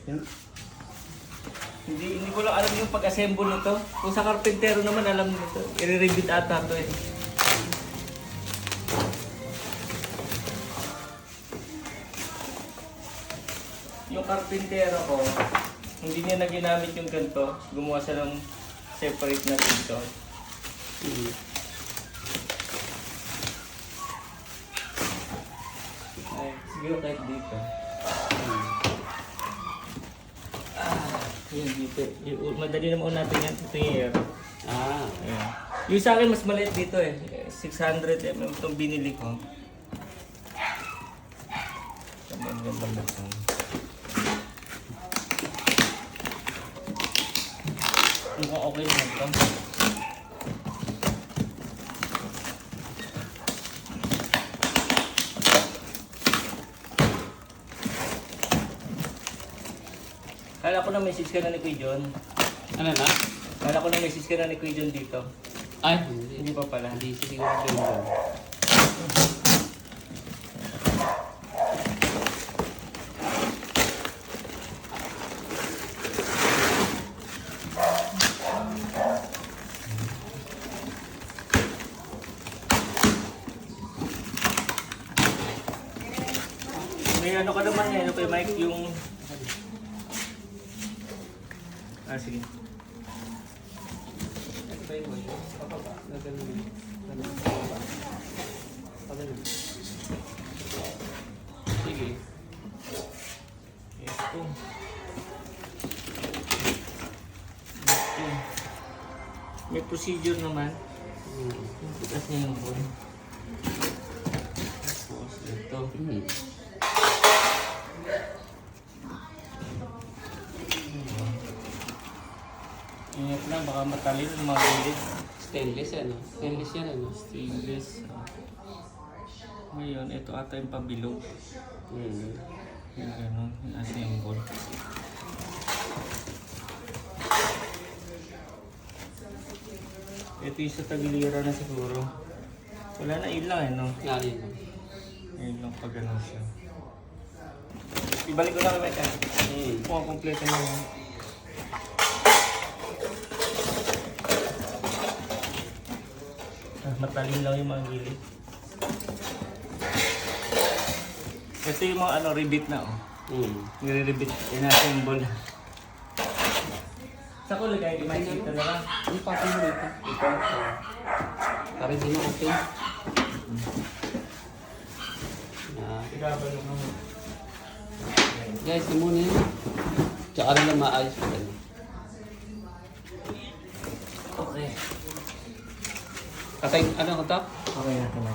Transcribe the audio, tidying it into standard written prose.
Hindi ko lang alam yung pag-assemble nito. Kung sa karpentero naman alam nito. I-rebuild ata ito eh. Yung karpentero ko, hindi niya na ginamit yung ganito. Gumawa siya ng separate na dito. Ay, siguro kahit dito. Yan dito. Madali naman natin yan. Ito yung air. Ayan. Yung sa akin mas maliit dito eh. 600 mm itong binili ko. Ang ganda mo ito. Mukhang okay naman ito. Kala ko na message ka na ni Kuya John. Ano na? Kala ko na message ka na ni Kuya John dito. Ay, Hindi pa pala. hindi siguro doon. May ano ka naman yan, ano kay Mike, yung... sige. Sige. Ito. May procedure naman. Yung putas niya yung phone. Tapos ito. Ingat lang, baka matalil yung mga gilid. Stainless ano? Stainless yan ano? Stainless. Ngayon, ito ata yung pabilog. Yung gano'n, yung assemble. Ito yung sa tagilira na siguro. Wala na ilang eh, no? Lali na. Ngayon lang pag gano'n siya. Ibalik ko lang kay Mike. Kung kompleto na yun. Matalin lang yung mga gilid. Ito yung mga ano, ribbit na oh. Nire-ribbit, ina-assemble. Sa ko lagay, makikita na lang. Hindi pa mo dito. Ito. Para hindi mo okay. Igabalo naman. Guys, ito muna yun. Tsaka rin lang maayos pa tayo. Okay. Katay, ano ko to? Okay na ito na.